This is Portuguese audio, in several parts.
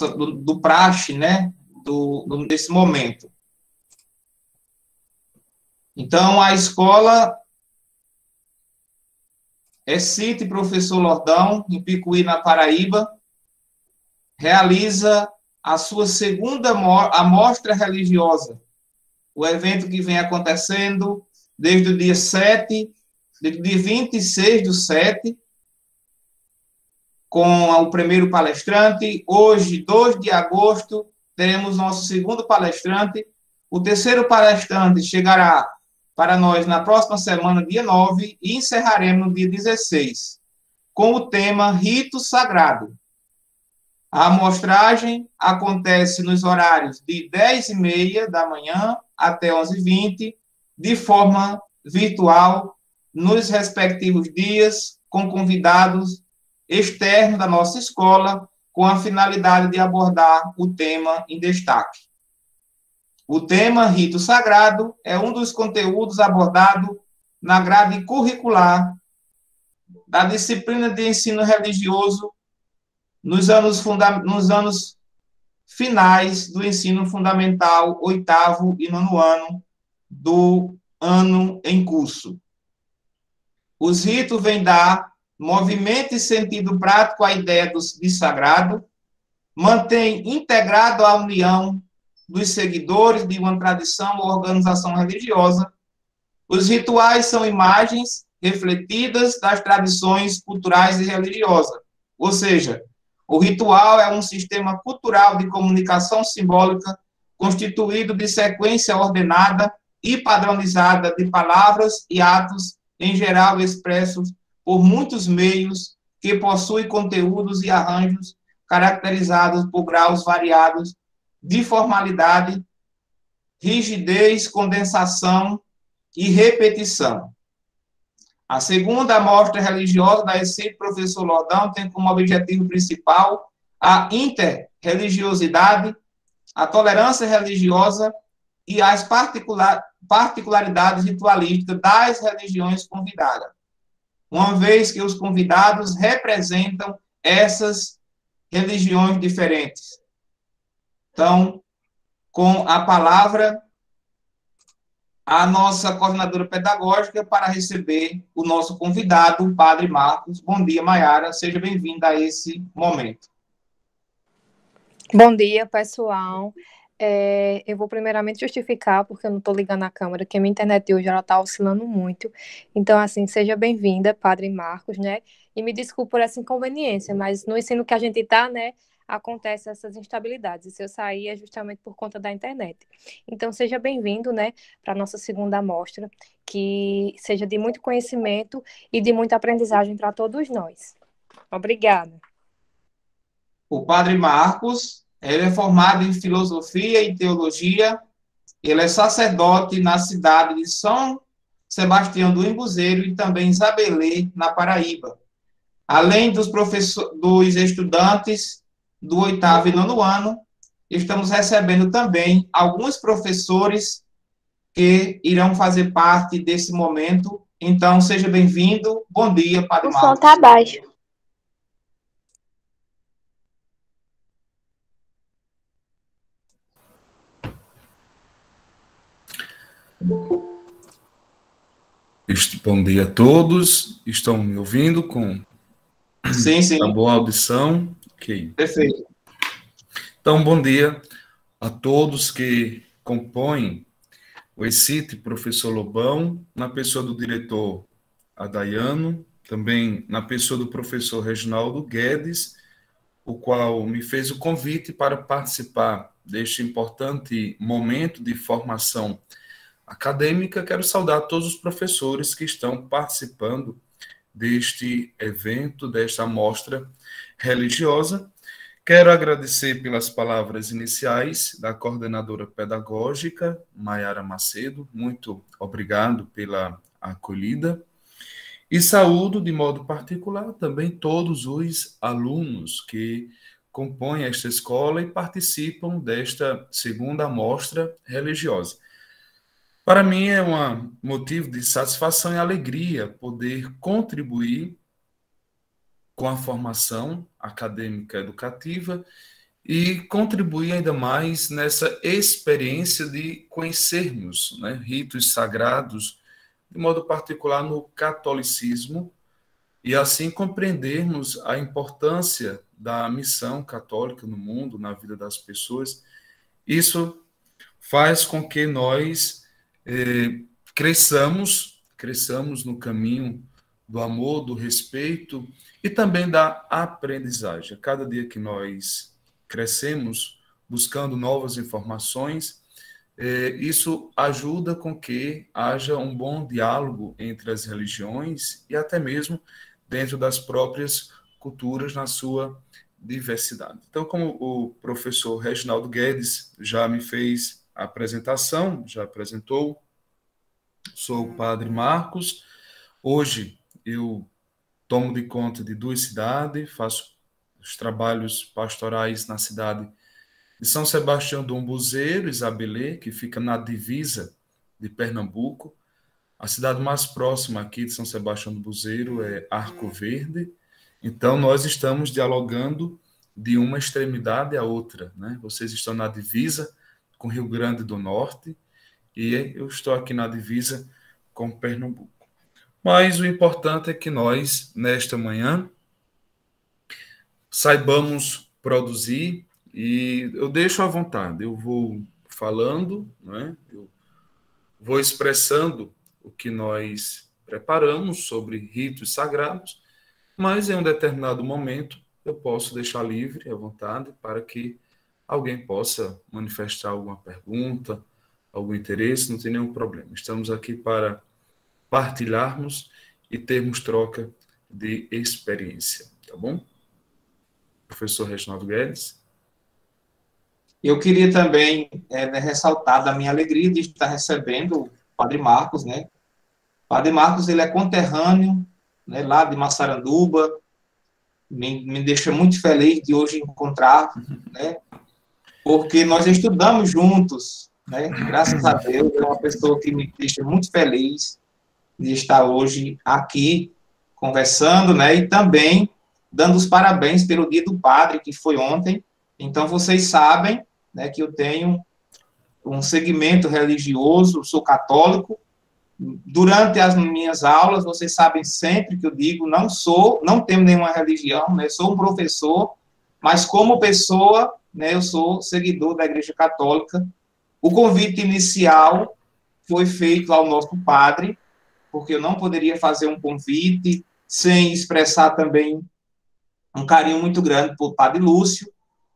do praxe, né, desse momento. Então, a escola é CIT Professor Lordão, em Picuí, na Paraíba, realiza a sua segunda amostra religiosa, o evento que vem acontecendo desde o dia 26/7, com o primeiro palestrante. Hoje, 2 de agosto, teremos nosso segundo palestrante. O terceiro palestrante chegará para nós na próxima semana, dia 9, e encerraremos no dia 16, com o tema Rito Sagrado. A amostragem acontece nos horários de 10h30 da manhã até 11h20, de forma virtual, nos respectivos dias, com convidados externos da nossa escola, com a finalidade de abordar o tema em destaque. O tema Rito Sagrado é um dos conteúdos abordados na grade curricular da disciplina de ensino religioso nos anos finais do ensino fundamental, 8º e 9º ano do ano em curso. Os ritos vêm dar movimento e sentido prático à ideia de sagrado, mantém integrado a união dos seguidores de uma tradição ou organização religiosa. Os rituais são imagens refletidas das tradições culturais e religiosas, ou seja, o ritual é um sistema cultural de comunicação simbólica constituído de sequência ordenada e padronizada de palavras e atos, em geral expressos por muitos meios, que possui conteúdos e arranjos caracterizados por graus variados de formalidade, rigidez, condensação e repetição. A segunda amostra religiosa da ECIT Professor Lordão tem como objetivo principal a interreligiosidade, a tolerância religiosa e as particularidades ritualísticas das religiões convidadas, uma vez que os convidados representam essas religiões diferentes. Então, com a palavra, a nossa coordenadora pedagógica para receber o nosso convidado, o Padre Marcos. Bom dia, Maiara. Seja bem-vinda a esse momento. Bom dia, pessoal. Eu vou primeiramente justificar, porque eu não estou ligando a câmera, que a minha internet hoje está oscilando muito. Então, assim, seja bem-vinda, Padre Marcos, né? E me desculpe por essa inconveniência, mas no ensino que a gente está, né, acontecem essas instabilidades. E se eu sair é justamente por conta da internet. Então, seja bem-vindo, né, para a nossa segunda amostra, que seja de muito conhecimento e de muita aprendizagem para todos nós. Obrigada. O Padre Marcos, ele é formado em Filosofia e Teologia, ele é sacerdote na cidade de São Sebastião do Embuzeiro e também em Zabelê, na Paraíba. Além dos estudantes do 8º e 9º ano, estamos recebendo também alguns professores que irão fazer parte desse momento. Então, seja bem-vindo. Bom dia, Padre Marcos. O som está baixo. Bom dia a todos. Estão me ouvindo com sim. a boa audição? Ok. Perfeito. Então, bom dia a todos que compõem o ECIT Professor Lobão, na pessoa do diretor Adaiano, também na pessoa do professor Reginaldo Guedes, o qual me fez o convite para participar deste importante momento de formação acadêmica. Quero saudar todos os professores que estão participando deste evento, desta amostra religiosa. Quero agradecer pelas palavras iniciais da coordenadora pedagógica, Maiara Macedo. Muito obrigado pela acolhida. E saúdo, de modo particular, também todos os alunos que compõem esta escola e participam desta segunda amostra religiosa. Para mim é um motivo de satisfação e alegria poder contribuir com a formação acadêmica educativa e contribuir ainda mais nessa experiência de conhecermos, né, ritos sagrados, de modo particular no catolicismo, e assim compreendermos a importância da missão católica no mundo, na vida das pessoas. Isso faz com que nós cresçamos no caminho do amor, do respeito e também da aprendizagem. A cada dia que nós crescemos buscando novas informações, isso ajuda com que haja um bom diálogo entre as religiões e até mesmo dentro das próprias culturas na sua diversidade. Então, como o professor Reginaldo Guedes já me fez a apresentação, já apresentou, sou o Padre Marcos. Hoje eu tomo de conta de 2 cidades, faço os trabalhos pastorais na cidade de São Sebastião do Umbuzeiro, Isabelê, que fica na divisa de Pernambuco. A cidade mais próxima aqui de São Sebastião do Umbuzeiro é Arco Verde. Então, nós estamos dialogando de uma extremidade à outra, né? Vocês estão na divisa com Rio Grande do Norte e eu estou aqui na divisa com Pernambuco. Mas o importante é que nós, nesta manhã, saibamos produzir, e eu deixo à vontade, eu vou falando, né? Eu vou expressando o que nós preparamos sobre ritos sagrados, mas em um determinado momento eu posso deixar livre, à vontade, para que alguém possa manifestar alguma pergunta, algum interesse, não tem nenhum problema. Estamos aqui para partilharmos e termos troca de experiência, tá bom? Professor Reginaldo Guedes. Eu queria também ressaltar da minha alegria de estar recebendo o Padre Marcos, né? O Padre Marcos, ele é conterrâneo, né, lá de Massaranduba, me deixa muito feliz de hoje encontrar, né? Porque nós estudamos juntos, né? Graças a Deus, é uma pessoa que me deixa muito feliz de estar hoje aqui conversando, né? E também dando os parabéns pelo Dia do Padre, que foi ontem. Então, vocês sabem, né, que eu tenho um segmento religioso, sou católico. Durante as minhas aulas, vocês sabem sempre que eu digo, não tenho nenhuma religião, né? Sou um professor, mas como pessoa, né, eu sou seguidor da Igreja Católica. O convite inicial foi feito ao nosso padre, porque eu não poderia fazer um convite sem expressar também um carinho muito grande por Padre Lúcio,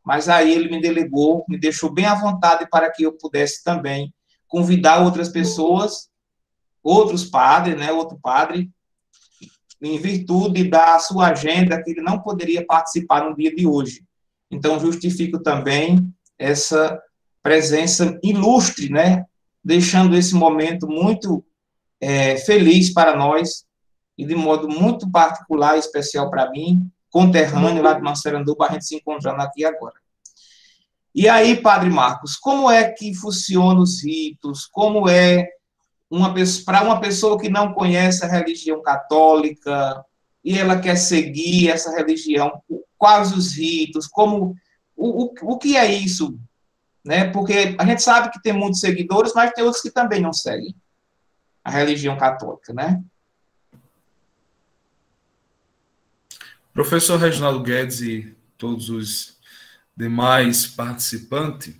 mas aí ele me delegou, me deixou bem à vontade para que eu pudesse também convidar outras pessoas, outros padres, né, outro padre, em virtude da sua agenda, que ele não poderia participar no dia de hoje. Então, justifico também essa presença ilustre, né, deixando esse momento muito feliz para nós, e de modo muito particular e especial para mim, conterrâneo lá de Massaranduba, a gente se encontrando aqui agora. E aí, Padre Marcos, como é que funcionam os ritos? Como é para uma pessoa que não conhece a religião católica e ela quer seguir essa religião, quais os ritos? O que é isso? Né? Porque a gente sabe que tem muitos seguidores, mas tem outros que também não seguem a religião católica, né? Professor Reginaldo Guedes e todos os demais participantes,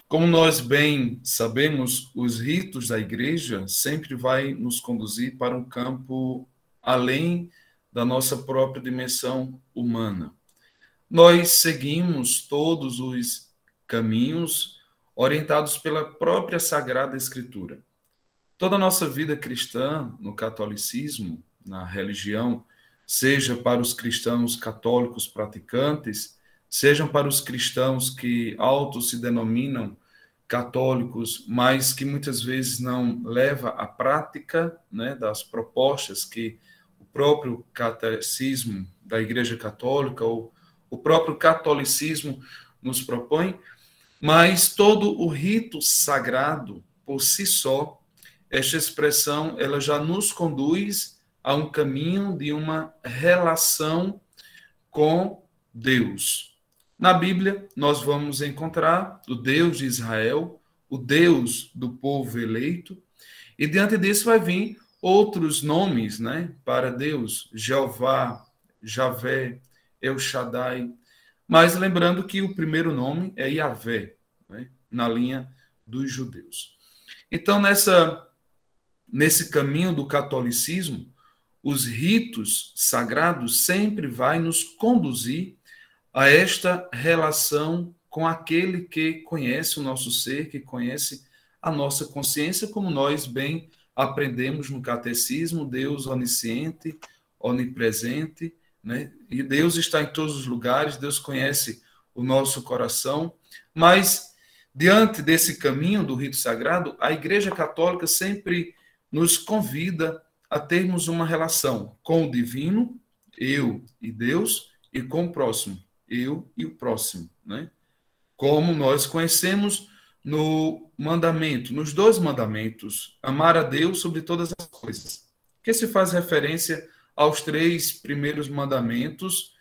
como nós bem sabemos, os ritos da igreja sempre vai nos conduzir para um campo além da nossa própria dimensão humana. Nós seguimos todos os caminhos orientados pela própria Sagrada Escritura. Toda a nossa vida cristã, no catolicismo, na religião, seja para os cristãos católicos praticantes, sejam para os cristãos que autos se denominam católicos, mas que muitas vezes não leva à prática, né, das propostas que o próprio catecismo da Igreja Católica ou o próprio catolicismo nos propõe, mas todo o rito sagrado, por si só, esta expressão, ela já nos conduz a um caminho de uma relação com Deus. Na Bíblia, nós vamos encontrar o Deus de Israel, o Deus do povo eleito, e diante disso vai vir outros nomes, né, para Deus, Jeová, Javé, El Shaddai, mas lembrando que o primeiro nome é Yahvé, né, na linha dos judeus. Então, nesse caminho do catolicismo, os ritos sagrados sempre vai nos conduzir a esta relação com aquele que conhece o nosso ser, que conhece a nossa consciência, como nós bem aprendemos no catecismo, Deus onisciente, onipresente, né? E Deus está em todos os lugares, Deus conhece o nosso coração, mas diante desse caminho do rito sagrado, a Igreja Católica sempre nos convida a termos uma relação com o divino, eu e Deus, e com o próximo, eu e o próximo, né? Como nós conhecemos no mandamento, nos 2 mandamentos, amar a Deus sobre todas as coisas, que se faz referência aos 3 primeiros mandamentos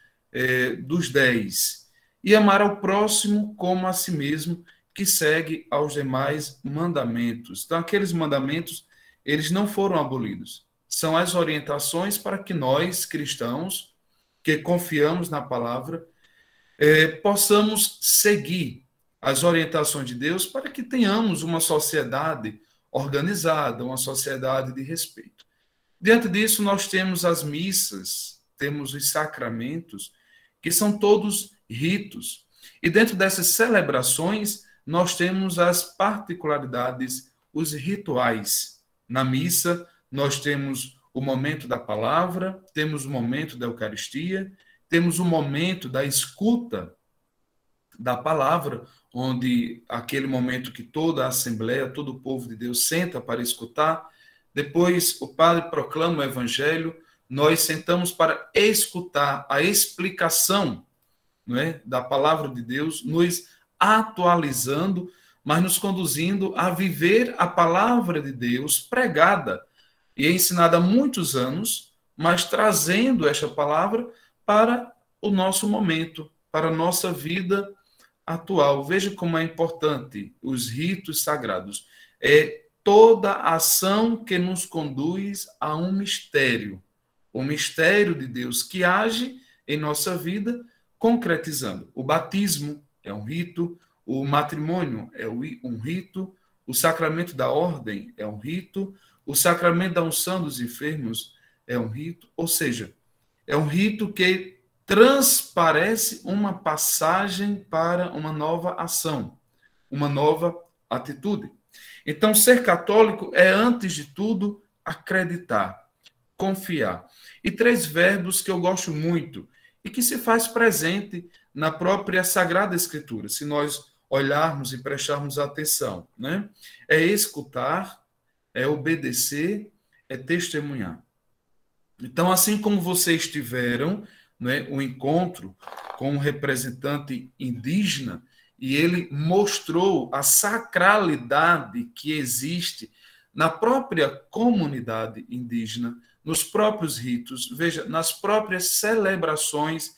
dos 10, e amar ao próximo como a si mesmo, que segue aos demais mandamentos. Então, aqueles mandamentos, eles não foram abolidos, são as orientações para que nós, cristãos, que confiamos na palavra, possamos seguir as orientações de Deus para que tenhamos uma sociedade organizada, uma sociedade de respeito. Diante disso, nós temos as missas, temos os sacramentos, que são todos ritos. E dentro dessas celebrações, nós temos as particularidades, os rituais. Na missa, nós temos o momento da palavra, temos o momento da Eucaristia, temos o momento da escuta da palavra, onde aquele momento que toda a Assembleia, todo o povo de Deus senta para escutar. Depois o padre proclama o Evangelho, nós sentamos para escutar a explicação, não é, da palavra de Deus, nos atualizando, mas nos conduzindo a viver a palavra de Deus pregada e ensinada há muitos anos, mas trazendo esta palavra para o nosso momento, para a nossa vida atual. Veja como é importante os ritos sagrados. É toda ação que nos conduz a um mistério, o mistério de Deus que age em nossa vida, concretizando. O batismo é um rito, o matrimônio é um rito, o sacramento da ordem é um rito, o sacramento da unção dos enfermos é um rito, ou seja, é um rito que transparece uma passagem para uma nova ação, uma nova atitude. Então, ser católico é, antes de tudo, acreditar, confiar. E 3 verbos que eu gosto muito e que se faz presente na própria Sagrada Escritura, se nós olharmos e prestarmos atenção, né? É escutar, é obedecer, é testemunhar. Então, assim como vocês tiveram, né, um encontro com um representante indígena, e ele mostrou a sacralidade que existe na própria comunidade indígena, nos próprios ritos, veja, nas próprias celebrações,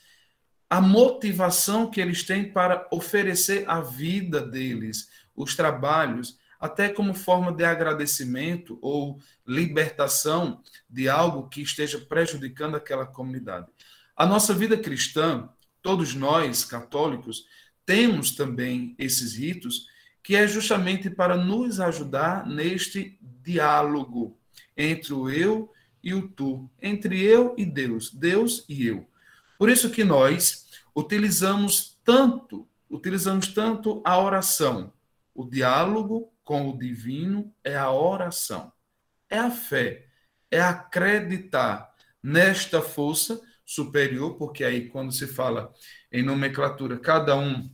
a motivação que eles têm para oferecer a vida deles, os trabalhos, até como forma de agradecimento ou libertação de algo que esteja prejudicando aquela comunidade. A nossa vida cristã, todos nós, católicos, temos também esses ritos, que é justamente para nos ajudar neste diálogo entre o eu e o tu, entre eu e Deus, Deus e eu. Por isso que nós utilizamos tanto a oração. O diálogo com o divino é a oração, é a fé, é acreditar nesta força superior, porque aí quando se fala em nomenclatura, cada um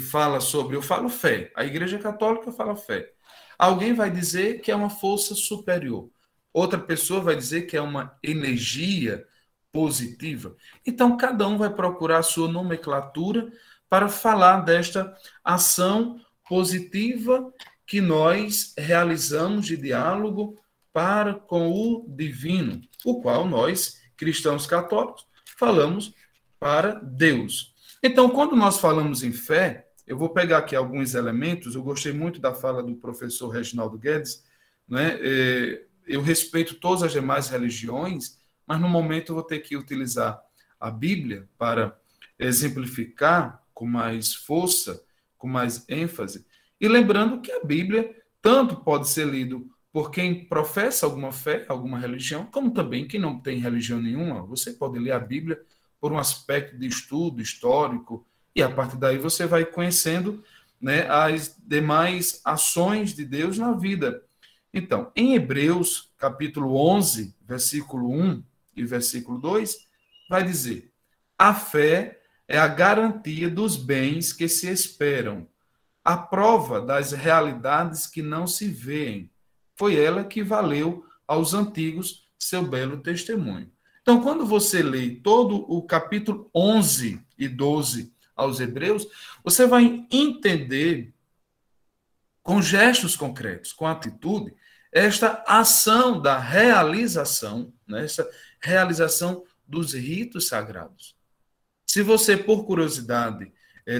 fala sobre, eu falo fé, a Igreja Católica fala fé. Alguém vai dizer que é uma força superior, outra pessoa vai dizer que é uma energia positiva. Então, cada um vai procurar a sua nomenclatura para falar desta ação positiva que nós realizamos de diálogo para com o divino, o qual nós, cristãos católicos, falamos para Deus. Então, quando nós falamos em fé, eu vou pegar aqui alguns elementos. Eu gostei muito da fala do professor Reginaldo Guedes, né? Eu respeito todas as demais religiões, mas no momento eu vou ter que utilizar a Bíblia para exemplificar com mais força, com mais ênfase. E lembrando que a Bíblia tanto pode ser lido por quem professa alguma fé, alguma religião, como também quem não tem religião nenhuma. Você pode ler a Bíblia por um aspecto de estudo histórico, e a partir daí você vai conhecendo, né, as demais ações de Deus na vida. Então, em Hebreus, capítulo 11, versículo 1 e versículo 2, vai dizer: a fé é a garantia dos bens que se esperam, a prova das realidades que não se veem. Foi ela que valeu aos antigos seu belo testemunho. Então, quando você lê todo o capítulo 11 e 12 aos Hebreus, você vai entender com gestos concretos, com atitude, esta ação da realização, né, essa realização dos ritos sagrados. Se você, por curiosidade,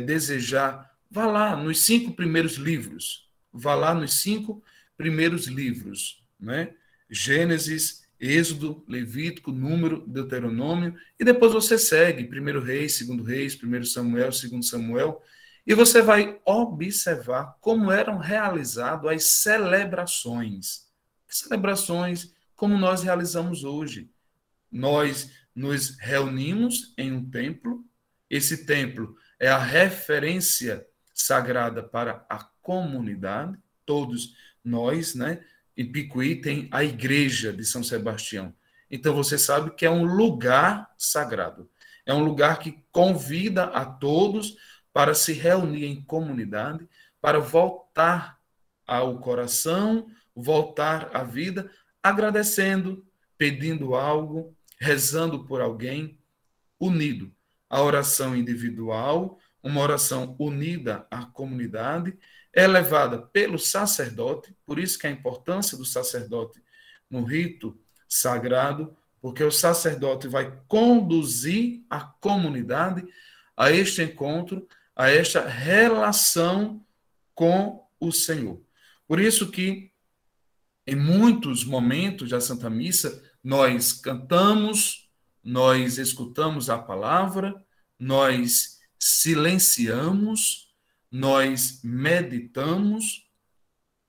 desejar, vá lá nos 5 primeiros livros. Vá lá nos 5 primeiros livros, né? Gênesis, Êxodo, Levítico, Número, Deuteronômio, e depois você segue 1 Reis, 2 Reis, 1 Samuel, 2 Samuel, e você vai observar como eram realizadas as celebrações. Celebrações como nós realizamos hoje. Nós nos reunimos em um templo. Esse templo é a referência sagrada para a comunidade. Todos nós, né? Em Picuí tem a igreja de São Sebastião. Então você sabe que é um lugar sagrado. É um lugar que convida a todos para se reunir em comunidade, para voltar ao coração, voltar à vida, agradecendo, pedindo algo, rezando por alguém, unido. A oração individual, uma oração unida à comunidade, é levada pelo sacerdote, por isso que a importância do sacerdote no rito sagrado, porque o sacerdote vai conduzir a comunidade a este encontro, a esta relação com o Senhor. Por isso que, em muitos momentos da Santa Missa, nós cantamos, nós escutamos a palavra, nós silenciamos, nós meditamos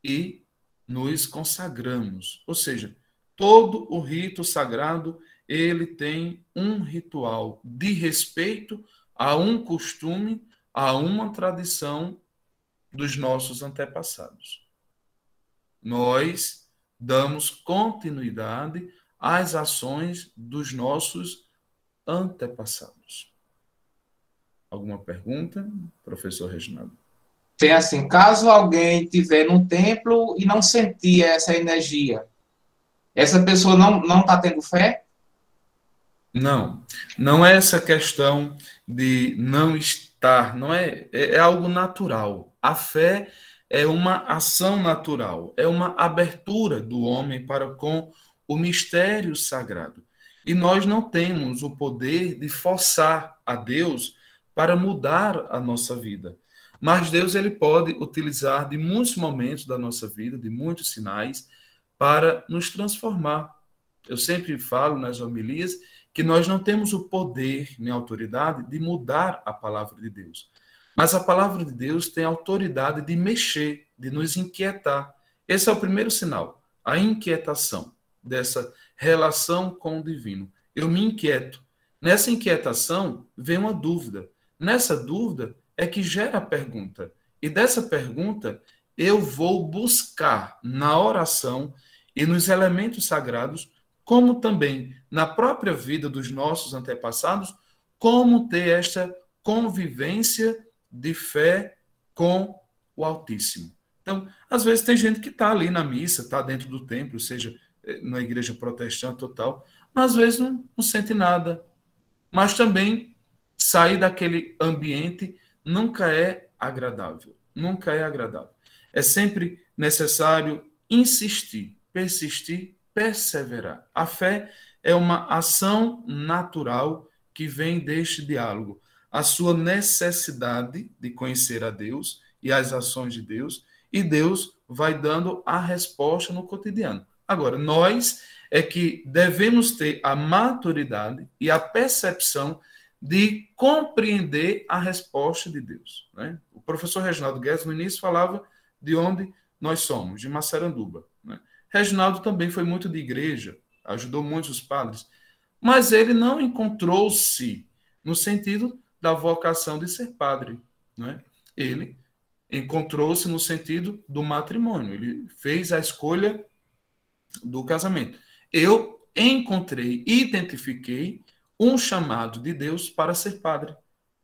e nos consagramos. Ou seja, todo o rito sagrado, ele tem um ritual de respeito a um costume, a uma tradição dos nossos antepassados. Nós damos continuidade às ações dos nossos antepassados. Alguma pergunta, professor Reginaldo? Tem assim, caso alguém estiver num templo e não sentir essa energia, essa pessoa não está tendo fé? Não, não é essa questão de não estar, não é algo natural. A fé é uma ação natural, é uma abertura do homem para com o mistério sagrado. E nós não temos o poder de forçar a Deus para mudar a nossa vida. Mas Deus, ele pode utilizar de muitos momentos da nossa vida, de muitos sinais, para nos transformar. Eu sempre falo nas homilias que nós não temos o poder nem a autoridade de mudar a palavra de Deus. Mas a palavra de Deus tem a autoridade de mexer, de nos inquietar. Esse é o primeiro sinal, a inquietação dessa relação com o divino. Eu me inquieto. Nessa inquietação vem uma dúvida. Nessa dúvida é que gera a pergunta. E dessa pergunta eu vou buscar na oração e nos elementos sagrados, como também na própria vida dos nossos antepassados, como ter esta convivência de fé com o Altíssimo. Então, às vezes tem gente que está ali na missa, está dentro do templo, seja na igreja protestante ou tal, mas às vezes não sente nada. Mas também sair daquele ambiente nunca é agradável. Nunca é agradável. É sempre necessário insistir, persistir, perseverar. A fé é uma ação natural que vem deste diálogo. a sua necessidade de conhecer a Deus e as ações de Deus, e Deus vai dando a resposta no cotidiano. Agora, nós é que devemos ter a maturidade e a percepção de compreender a resposta de Deus, né? O professor Reginaldo Guedes, no início, falava de onde nós somos, de Massaranduba, né? Reginaldo também foi muito de igreja, ajudou muitos padres, mas ele não encontrou-se no sentido da vocação de ser padre, né? Ele encontrou-se no sentido do matrimônio, ele fez a escolha do casamento. Eu encontrei, identifiquei um chamado de Deus para ser padre.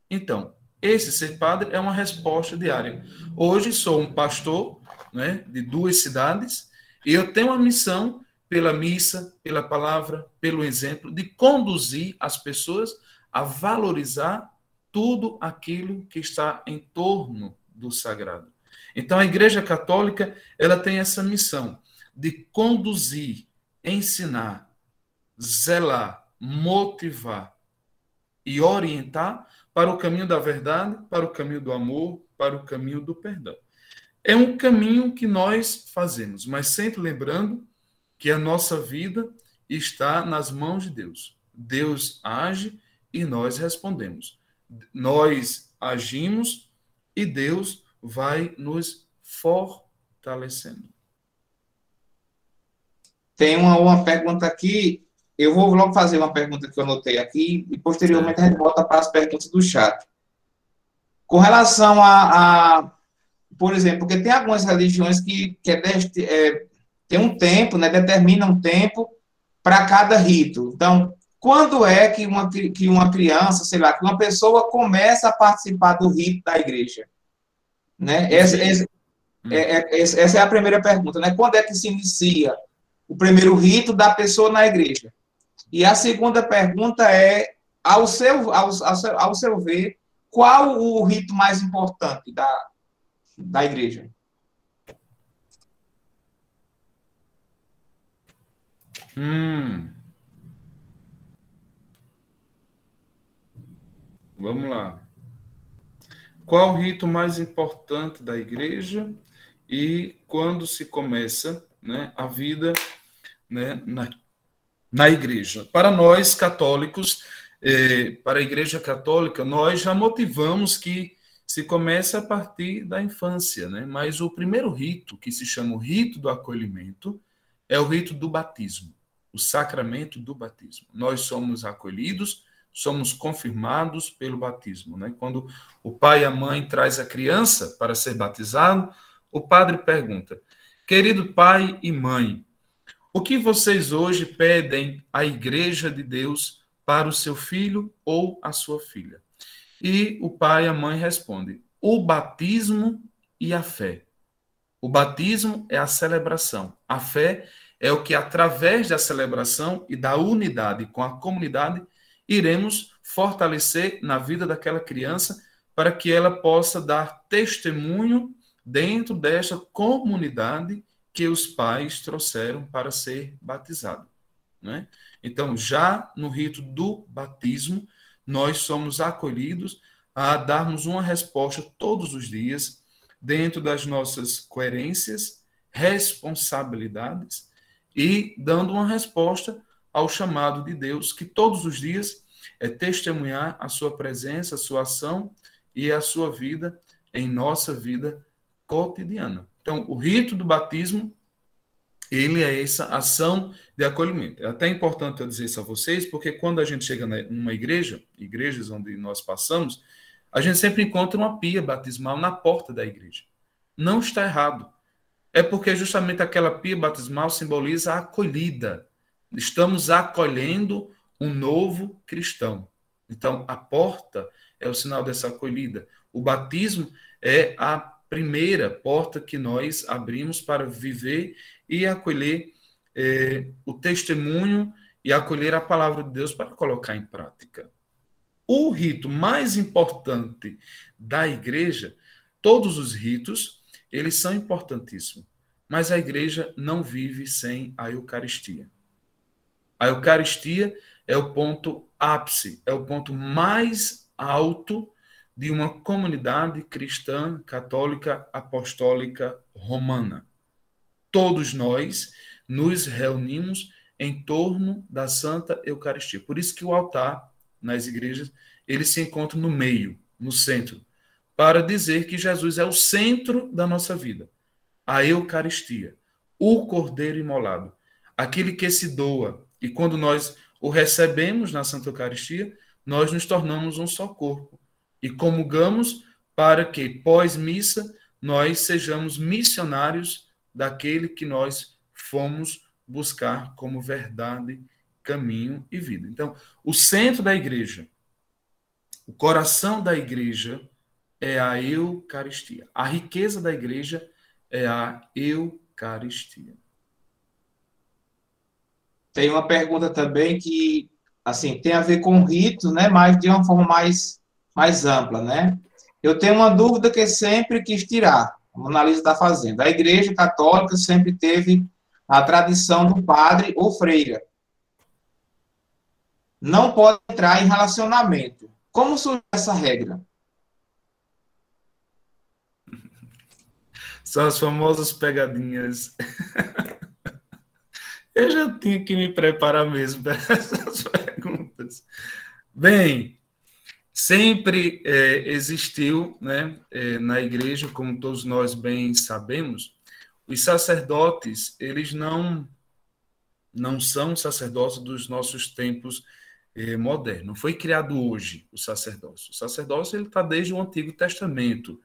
Então, esse ser padre é uma resposta diária. Hoje sou um pastor, né, de 2 cidades, e eu tenho a missão, pela missa, pela palavra, pelo exemplo, de conduzir as pessoas a valorizar tudo aquilo que está em torno do sagrado. Então, a Igreja Católica, ela tem essa missão de conduzir, ensinar, zelar, motivar e orientar para o caminho da verdade, para o caminho do amor, para o caminho do perdão. É um caminho que nós fazemos, mas sempre lembrando que a nossa vida está nas mãos de Deus. Deus age e nós respondemos. Nós agimos e Deus vai nos fortalecendo. Tem uma pergunta aqui, eu vou logo fazer uma pergunta que eu anotei aqui, e posteriormente a gente volta para as perguntas do chat. Com relação por exemplo, porque tem algumas religiões que tem um tempo, né, determina um tempo para cada rito. Então, quando é que uma criança, sei lá, que uma pessoa começa a participar do rito da igreja? Né? Essa é a primeira pergunta, né? Quando é que se inicia o primeiro rito da pessoa na igreja? E a segunda pergunta é, ao seu ver, qual o rito mais importante da igreja? Vamos lá. Qual o rito mais importante da igreja e quando se começa, né, a vida, né, na igreja? Para nós católicos, para a Igreja Católica, nós já motivamos que se começa a partir da infância, né? Mas o primeiro rito, que se chama o rito do acolhimento, é o rito do batismo, o sacramento do batismo. Nós somos acolhidos, somos confirmados pelo batismo, né? Quando o pai e a mãe traz a criança para ser batizado, o padre pergunta: querido pai e mãe, o que vocês hoje pedem à Igreja de Deus para o seu filho ou a sua filha? E o pai e a mãe respondem: o batismo e a fé. O batismo é a celebração. A fé é o que, através da celebração e da unidade com a comunidade, iremos fortalecer na vida daquela criança para que ela possa dar testemunho dentro desta comunidade que os pais trouxeram para ser batizado, né? Então, já no rito do batismo, nós somos acolhidos a darmos uma resposta todos os dias, dentro das nossas coerências, responsabilidades, e dando uma resposta ao chamado de Deus, que todos os dias é testemunhar a sua presença, a sua ação e a sua vida em nossa vida cotidiana. Então, o rito do batismo, ele é essa ação de acolhimento. É até importante eu dizer isso a vocês, porque quando a gente chega numa igreja, igrejas onde nós passamos, a gente sempre encontra uma pia batismal na porta da igreja. Não está errado. É porque justamente aquela pia batismal simboliza a acolhida. Estamos acolhendo um novo cristão. Então, a porta é o sinal dessa acolhida. O batismo é a primeira porta que nós abrimos para viver e acolher o testemunho e acolher a palavra de Deus para colocar em prática. O rito mais importante da igreja, todos os ritos, eles são importantíssimos, mas a igreja não vive sem a Eucaristia. A Eucaristia é o ponto ápice, é o ponto mais alto de uma comunidade cristã, católica, apostólica, romana. Todos nós nos reunimos em torno da Santa Eucaristia. Por isso que o altar, nas igrejas, ele se encontra no meio, no centro, para dizer que Jesus é o centro da nossa vida. A Eucaristia, o Cordeiro imolado, aquele que se doa. E quando nós o recebemos na Santa Eucaristia, nós nos tornamos um só corpo. E comungamos para que, pós-missa, nós sejamos missionários daquele que nós fomos buscar como verdade, caminho e vida. Então, o centro da igreja, o coração da igreja é a Eucaristia. A riqueza da igreja é a Eucaristia. Tem uma pergunta também que, assim, tem a ver com rito, né? Mas de uma forma mais ampla, né? Eu tenho uma dúvida que sempre quis tirar. A Mona Lisa está fazendo. A Igreja Católica sempre teve a tradição do padre ou freira. Não pode entrar em relacionamento. Como surgiu essa regra? São as famosas pegadinhas. Eu já tinha que me preparar mesmo para essas perguntas. Bem, sempre existiu, né, na igreja, como todos nós bem sabemos, os sacerdotes, eles não são sacerdotes dos nossos tempos modernos. Não foi criado hoje o sacerdócio. O sacerdócio ele está desde o Antigo Testamento,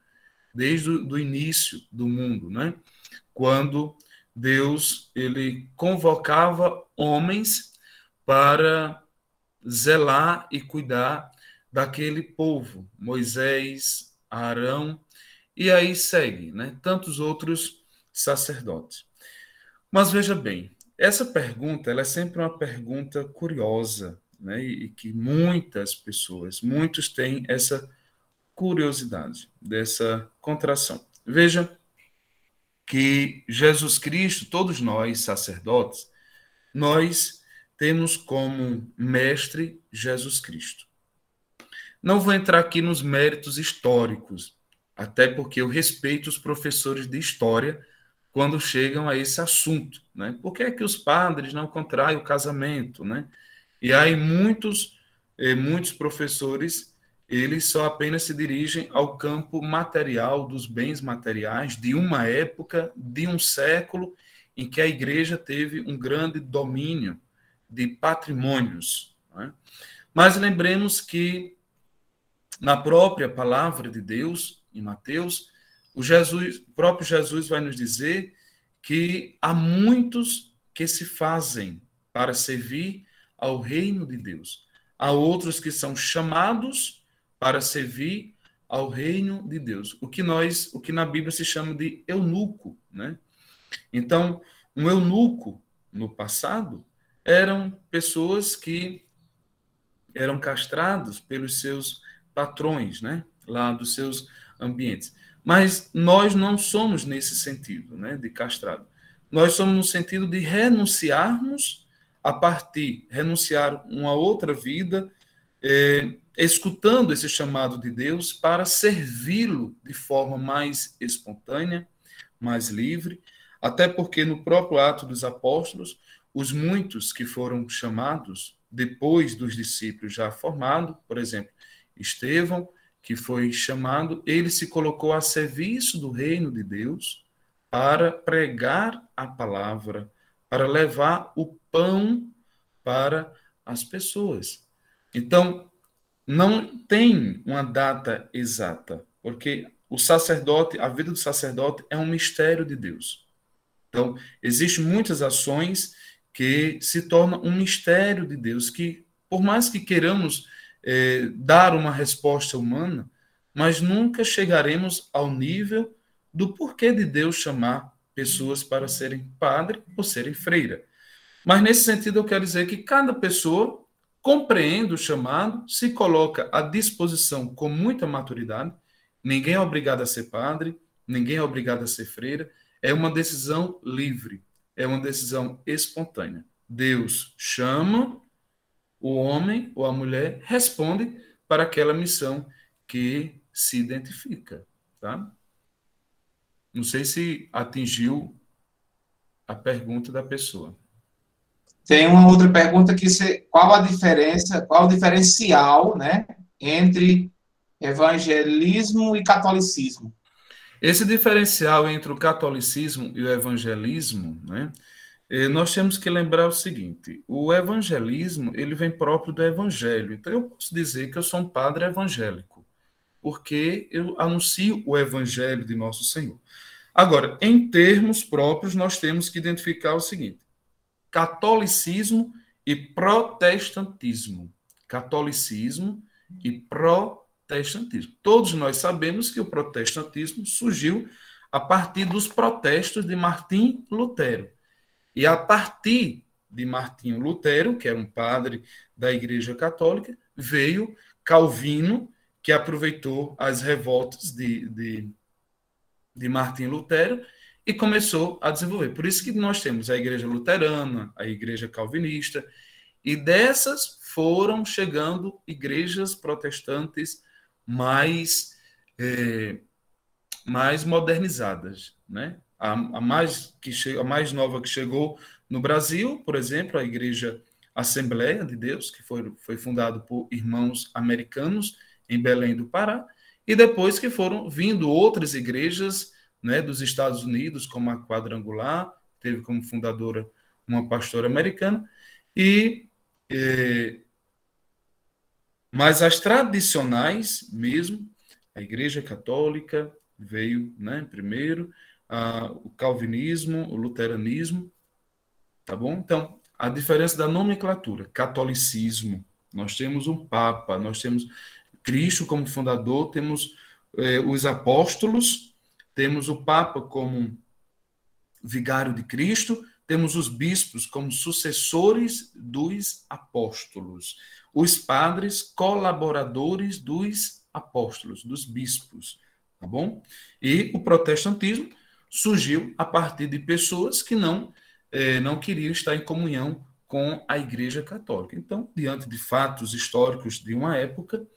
desde o início do mundo, né? Quando Deus ele convocava homens para zelar e cuidar daquele povo, Moisés, Arão, e aí segue, né? Tantos outros sacerdotes. Mas veja bem, essa pergunta ela é sempre uma pergunta curiosa, né? E que muitas pessoas, muitos têm essa curiosidade, dessa contração. Veja que Jesus Cristo, todos nós, sacerdotes, nós temos como mestre Jesus Cristo. Não vou entrar aqui nos méritos históricos, até porque eu respeito os professores de história quando chegam a esse assunto, né? Por que é que os padres não contraem o casamento, né? E aí muitos professores eles só apenas se dirigem ao campo material dos bens materiais de uma época, de um século, em que a igreja teve um grande domínio de patrimônios, né? Mas lembremos que na própria palavra de Deus, em Mateus, o próprio Jesus vai nos dizer que há muitos que se fazem para servir ao reino de Deus. Há outros que são chamados para servir ao reino de Deus. O que na Bíblia se chama de eunuco, né? Então, um eunuco no passado eram pessoas que eram castrados pelos seus patrões, né? Lá dos seus ambientes. Mas nós não somos nesse sentido, né? De castrado. Nós somos no sentido de renunciarmos renunciar uma outra vida, escutando esse chamado de Deus para servi-lo de forma mais espontânea, mais livre, até porque no próprio Ato dos Apóstolos, os muitos que foram chamados depois dos discípulos já formados, por exemplo, Estevão, que foi chamado, ele se colocou a serviço do reino de Deus para pregar a palavra, para levar o pão para as pessoas. Então, não tem uma data exata, porque o sacerdote, a vida do sacerdote é um mistério de Deus. Então, existem muitas ações que se tornam um mistério de Deus, que, por mais que queiramos dar uma resposta humana, mas nunca chegaremos ao nível do porquê de Deus chamar pessoas para serem padre ou serem freira. Mas, nesse sentido, eu quero dizer que cada pessoa compreende o chamado, se coloca à disposição com muita maturidade. Ninguém é obrigado a ser padre, ninguém é obrigado a ser freira. É uma decisão livre, é uma decisão espontânea. Deus chama, o homem ou a mulher responde para aquela missão que se identifica, tá? Não sei se atingiu a pergunta da pessoa. Tem uma outra pergunta que qual a diferença, qual o diferencial, né, entre evangelismo e catolicismo? Esse diferencial entre o catolicismo e o evangelismo, né, nós temos que lembrar o seguinte: o evangelismo, ele vem próprio do evangelho. Então, eu posso dizer que eu sou um padre evangélico, porque eu anuncio o evangelho de nosso Senhor. Agora, em termos próprios, nós temos que identificar o seguinte: catolicismo e protestantismo. Catolicismo e protestantismo. Todos nós sabemos que o protestantismo surgiu a partir dos protestos de Martim Lutero. E a partir de Martinho Lutero, que era um padre da Igreja Católica, veio Calvino, que aproveitou as revoltas de Martinho Lutero e começou a desenvolver. Por isso que nós temos a Igreja Luterana, a Igreja Calvinista, e dessas foram chegando igrejas protestantes mais modernizadas, né? A mais nova que chegou no Brasil, por exemplo, a Igreja Assembleia de Deus, que foi fundada por irmãos americanos em Belém do Pará, e depois que foram vindo outras igrejas, né, dos Estados Unidos, como a Quadrangular, teve como fundadora uma pastora americana, mas as tradicionais mesmo, a Igreja Católica veio, né, primeiro, o calvinismo, o luteranismo, tá bom? Então, a diferença da nomenclatura: catolicismo, nós temos um Papa, nós temos Cristo como fundador, temos os apóstolos, temos o Papa como vigário de Cristo, temos os bispos como sucessores dos apóstolos, os padres colaboradores dos apóstolos, dos bispos, tá bom? E o protestantismo surgiu a partir de pessoas que não queriam estar em comunhão com a Igreja Católica. Então, diante de fatos históricos de uma época,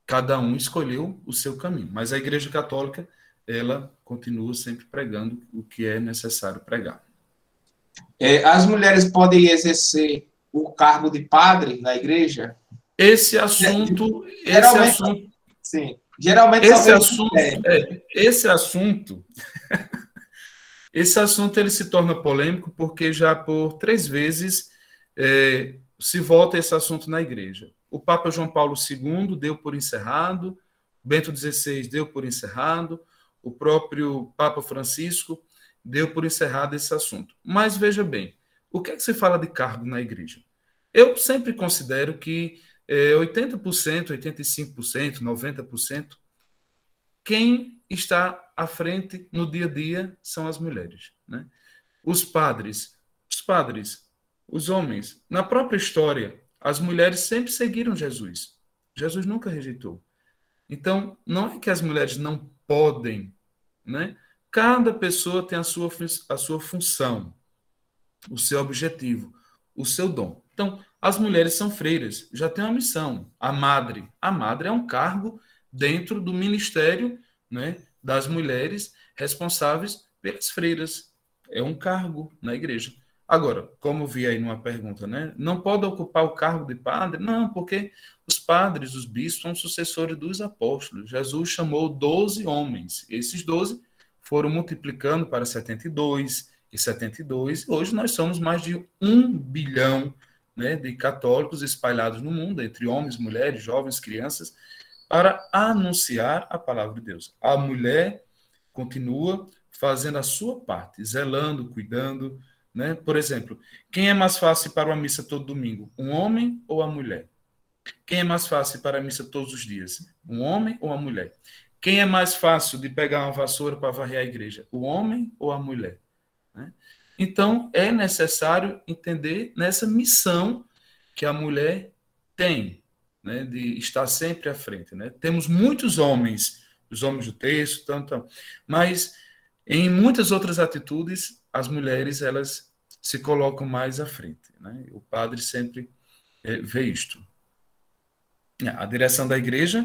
cada um escolheu o seu caminho. Mas a Igreja Católica, ela continua sempre pregando o que é necessário pregar. As mulheres podem exercer o cargo de padre na igreja? Esse assunto... Sim. Geralmente esse assunto ele se torna polêmico porque já por 3 vezes se volta esse assunto na igreja. O Papa João Paulo II deu por encerrado, Bento XVI deu por encerrado, o próprio Papa Francisco deu por encerrado esse assunto. Mas veja bem, o que é que se fala de cargo na igreja? Eu sempre considero que 80%, 85%, 90%, quem está à frente no dia a dia são as mulheres, né? Os padres, os homens. Na própria história, as mulheres sempre seguiram Jesus. Jesus nunca rejeitou. Então, não é que as mulheres não podem, né? Cada pessoa tem a sua função, o seu objetivo, o seu dom. Então, as mulheres são freiras, já têm uma missão. A madre é um cargo dentro do ministério, né, das mulheres responsáveis pelas freiras. É um cargo na igreja. Agora, como vi aí numa pergunta, né, não pode ocupar o cargo de padre? Não, porque os padres, os bispos, são sucessores dos apóstolos. Jesus chamou 12 homens. Esses 12 foram multiplicando para 72 e 72. Hoje nós somos mais de 1 bilhão, né, de católicos espalhados no mundo, entre homens, mulheres, jovens, crianças, para anunciar a palavra de Deus. A mulher continua fazendo a sua parte, zelando, cuidando, né? Por exemplo, quem é mais fácil para uma missa todo domingo? Um homem ou a mulher? Quem é mais fácil para a missa todos os dias? Um homem ou a mulher? Quem é mais fácil de pegar uma vassoura para varrer a igreja? O homem ou a mulher? Né? Então, é necessário entender nessa missão que a mulher tem, né, de estar sempre à frente, né? Temos muitos homens, os homens do texto, mas em muitas outras atitudes, as mulheres, elas se colocam mais à frente, né? O padre sempre vê isto. A direção da igreja,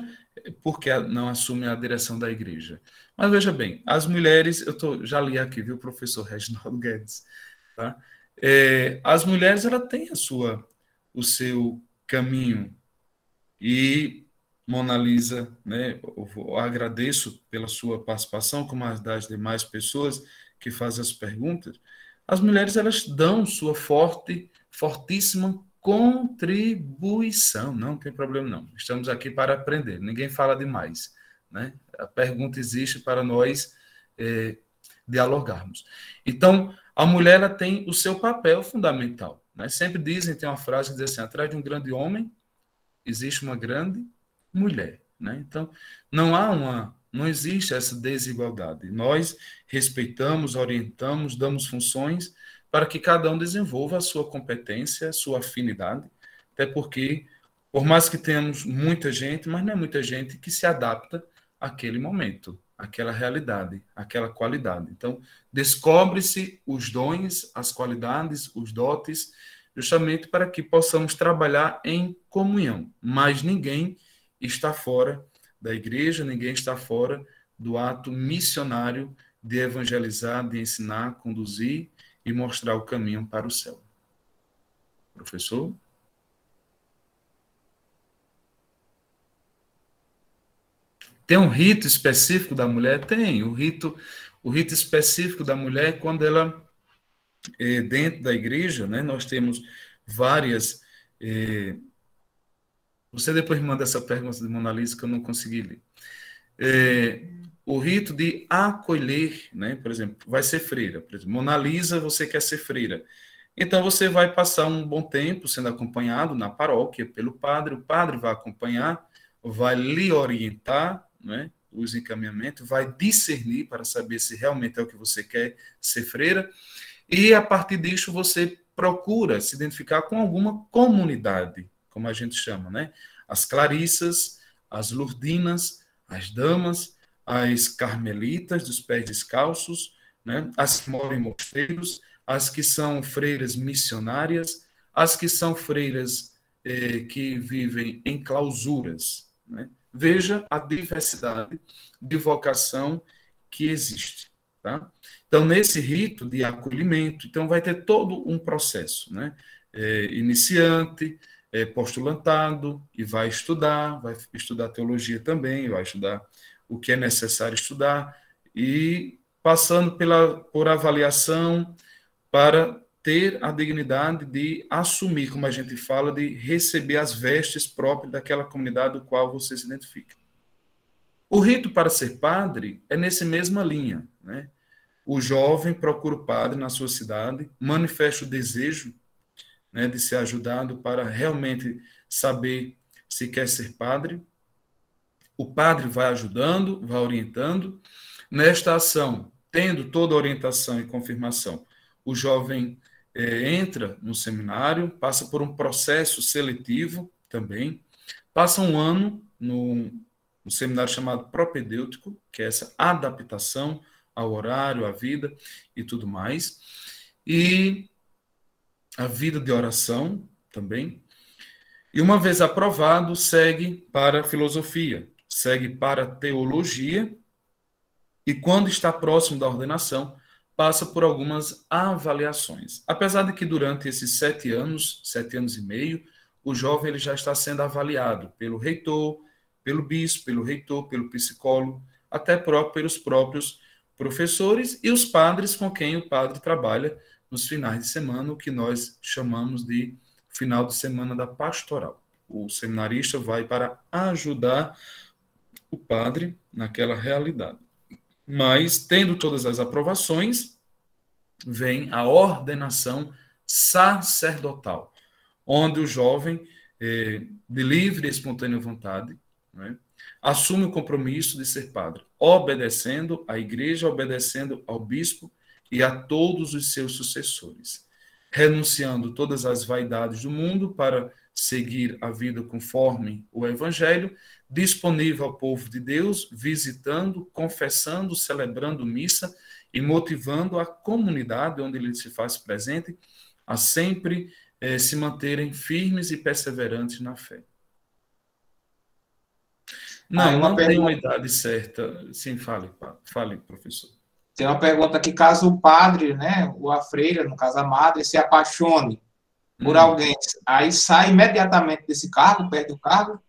por que não assume a direção da igreja? Mas veja bem, as mulheres, já li aqui, viu, professor Reginaldo Guedes, tá? As mulheres, ela têm o seu caminho, e Mona Lisa, né, eu agradeço pela sua participação, como as das demais pessoas que fazem as perguntas. As mulheres, elas dão sua fortíssima contribuição, não tem problema não. Estamos aqui para aprender, ninguém fala demais, né? A pergunta existe para nós dialogarmos. Então, a mulher, ela tem o seu papel fundamental, né? Sempre dizem, tem uma frase que diz assim, atrás de um grande homem existe uma grande mulher, né? Então, não existe essa desigualdade. Nós respeitamos, orientamos, damos funções para que cada um desenvolva a sua competência, a sua afinidade, até porque, por mais que tenhamos muita gente, mas não é muita gente que se adapta àquele momento, àquela realidade, àquela qualidade. Então, descobre-se os dons, as qualidades, os dotes, justamente para que possamos trabalhar em comunhão. Mas ninguém está fora da igreja, ninguém está fora do ato missionário de evangelizar, de ensinar, conduzir e mostrar o caminho para o céu. Professor? Tem um rito específico da mulher? Tem. O rito específico da mulher, quando ela, dentro da igreja, né, nós temos várias... Você depois manda essa pergunta de Mona Lisa que eu não consegui ler. O rito de acolher, né, por exemplo, vai ser freira. Por exemplo, Mona Lisa, você quer ser freira. Então, você vai passar um bom tempo sendo acompanhado na paróquia pelo padre, o padre vai acompanhar, vai lhe orientar, né, os encaminhamentos, vai discernir para saber se realmente é o que você quer ser freira, e a partir disso você procura se identificar com alguma comunidade, como a gente chama, né? As clarissas, as lourdinas, as damas, as carmelitas dos pés descalços, né? As que moram em mosteiros, as que são freiras missionárias, as que são freiras que vivem em clausuras, né? Veja a diversidade de vocação que existe, tá? Então, nesse rito de acolhimento, então vai ter todo um processo, né? Iniciante, postulantado, e vai estudar teologia também, vai estudar o que é necessário estudar, e passando por avaliação para ter a dignidade de assumir, como a gente fala, de receber as vestes próprias daquela comunidade do qual você se identifica. O rito para ser padre é nessa mesma linha, né? O jovem procura o padre na sua cidade, manifesta o desejo, né, de ser ajudado para realmente saber se quer ser padre. O padre vai ajudando, vai orientando. Nesta ação, tendo toda a orientação e confirmação, o jovem entra no seminário, passa por um processo seletivo também, passa um ano no seminário chamado propedêutico, que é essa adaptação ao horário, à vida e tudo mais, e a vida de oração também. E uma vez aprovado, segue para a filosofia, segue para a teologia, e quando está próximo da ordenação, passa por algumas avaliações. Apesar de que durante esses 7 anos e meio, o jovem ele já está sendo avaliado pelo reitor, pelo bispo, pelo reitor, pelo psicólogo, até pelos próprios professores e os padres com quem o padre trabalha nos finais de semana, o que nós chamamos de final de semana da pastoral. O seminarista vai para ajudar o padre naquela realidade. Mas, tendo todas as aprovações, vem a ordenação sacerdotal, onde o jovem, de livre e espontânea vontade, né, assume o compromisso de ser padre, obedecendo à igreja, obedecendo ao bispo e a todos os seus sucessores, renunciando todas as vaidades do mundo para seguir a vida conforme o Evangelho, disponível ao povo de Deus, visitando, confessando, celebrando missa e motivando a comunidade onde ele se faz presente a sempre se manterem firmes e perseverantes na fé. Não, não tem uma idade certa. Sim, fale, professor. Tem uma pergunta aqui, caso o padre, né, ou a freira, no caso a madre, se apaixone por alguém, aí sai imediatamente desse cargo, perde o cargo?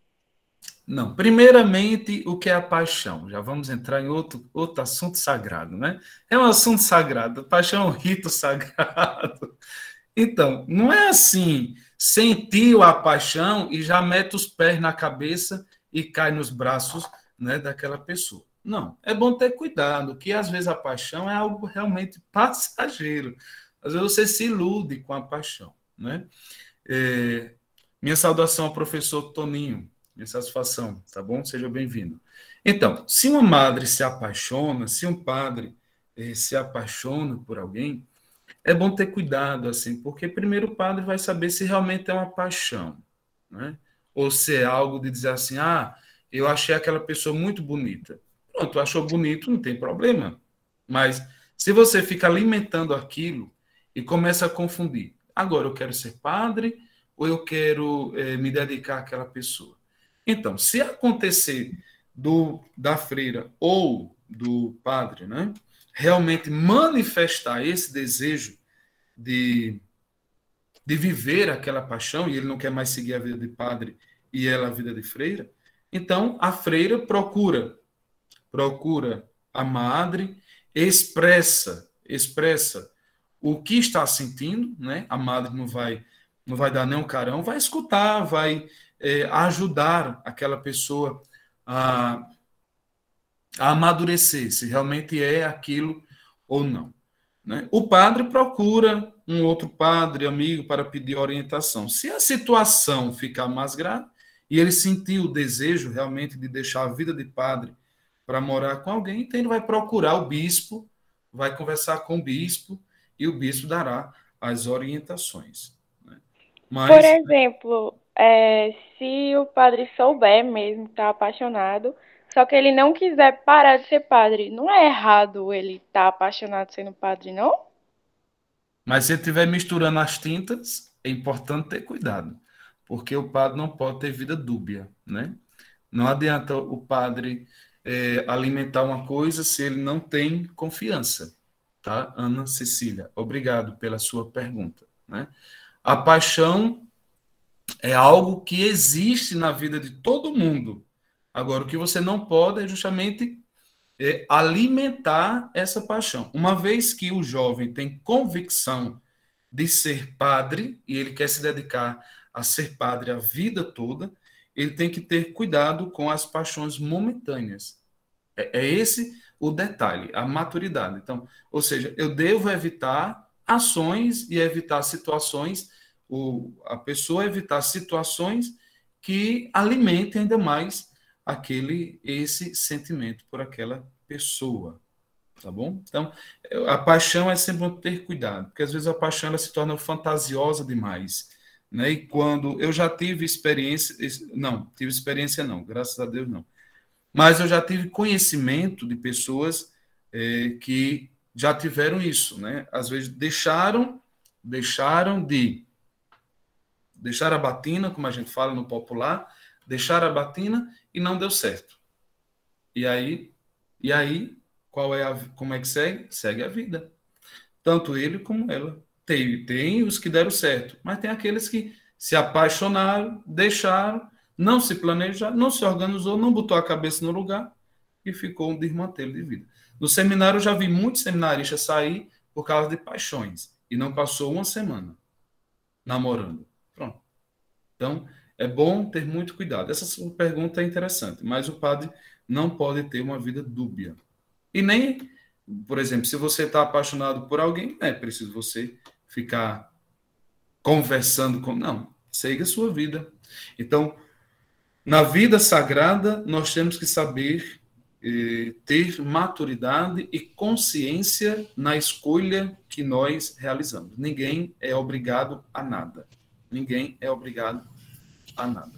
Não. Primeiramente, o que é a paixão? Já vamos entrar em outro assunto sagrado, né? É um assunto sagrado. Paixão é um rito sagrado. Então, não é assim, sentiu a paixão e já mete os pés na cabeça e cai nos braços, né, daquela pessoa. Não, é bom ter cuidado, que às vezes a paixão é algo realmente passageiro. Às vezes você se ilude com a paixão, né? Minha saudação ao professor Toninho, minha satisfação, tá bom? Seja bem-vindo. Então, se uma madre se apaixona, se um padre se apaixona por alguém, é bom ter cuidado, assim, porque primeiro o padre vai saber se realmente é uma paixão, né? Ou se é algo de dizer assim, eu achei aquela pessoa muito bonita. Pronto, achou bonito, não tem problema. Mas se você fica alimentando aquilo e começa a confundir, agora eu quero ser padre ou eu quero me dedicar àquela pessoa? Então, se acontecer da freira ou do padre, né, realmente manifestar esse desejo de viver aquela paixão, e ele não quer mais seguir a vida de padre e ela a vida de freira, então a freira procura a madre, expressa o que está sentindo, né? A madre não vai dar nem um carão, vai escutar, vai ajudar aquela pessoa a amadurecer, se realmente é aquilo ou não, né? O padre procura um outro padre, amigo, para pedir orientação. Se a situação ficar mais grave e ele sentir o desejo realmente de deixar a vida de padre para morar com alguém, então ele vai procurar o bispo, vai conversar com o bispo e o bispo dará as orientações, né? Mas, por exemplo, se o padre souber mesmo que está apaixonado, só que ele não quiser parar de ser padre, não é errado ele estar apaixonado sendo padre, não? Mas se ele estiver misturando as tintas, é importante ter cuidado, porque o padre não pode ter vida dúbia, né? Não adianta o padre alimentar uma coisa se ele não tem confiança, tá? Ana Cecília, obrigado pela sua pergunta, né? A paixão é algo que existe na vida de todo mundo. Agora, o que você não pode é justamente alimentar essa paixão. Uma vez que o jovem tem convicção de ser padre e ele quer se dedicar a ser padre a vida toda, ele tem que ter cuidado com as paixões momentâneas. É esse o detalhe, a maturidade. Então, ou seja, eu devo evitar ações e evitar situações, a pessoa evitar situações que alimentem ainda mais esse sentimento por aquela pessoa, tá bom? Então, a paixão é sempre bom ter cuidado, porque às vezes a paixão ela se torna fantasiosa demais, né? E quando eu já tive experiência, não, graças a Deus não, mas eu já tive conhecimento de pessoas que já tiveram isso, né? Às vezes deixaram a batina, como a gente fala no popular, deixaram a batina e não deu certo. E aí como é que segue? Segue a vida. Tanto ele como ela. Tem os que deram certo, mas tem aqueles que se apaixonaram, deixaram, não se planejaram, não se organizou, não botou a cabeça no lugar e ficou um desmantelo de vida. No seminário eu já vi muitos seminaristas sair por causa de paixões e não passou uma semana namorando. Pronto. Então, é bom ter muito cuidado. Essa sua pergunta é interessante, mas o padre não pode ter uma vida dúbia. E nem, por exemplo, se você está apaixonado por alguém, não é preciso você ficar conversando com... Não, segue a sua vida. Então, na vida sagrada, nós temos que saber ter maturidade e consciência na escolha que nós realizamos. Ninguém é obrigado a nada. Ninguém é obrigado a nada.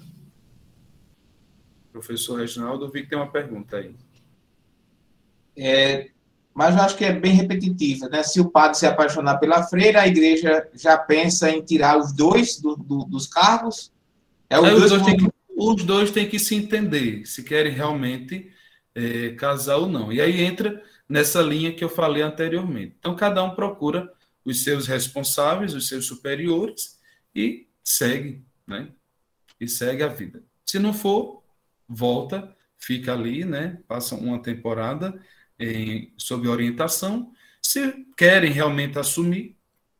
Professor Reginaldo, eu vi que tem uma pergunta aí. Mas eu acho que é bem repetitiva, né? Se o padre se apaixonar pela freira, a igreja já pensa em tirar os dois dos cargos? Os dois os dois têm que se entender, se querem realmente casar ou não. E aí entra nessa linha que eu falei anteriormente. Então, cada um procura os seus responsáveis, os seus superiores, e segue, né? E segue a vida. Se não for, volta, fica ali, né? Passa uma temporada sob orientação. Se querem realmente assumir,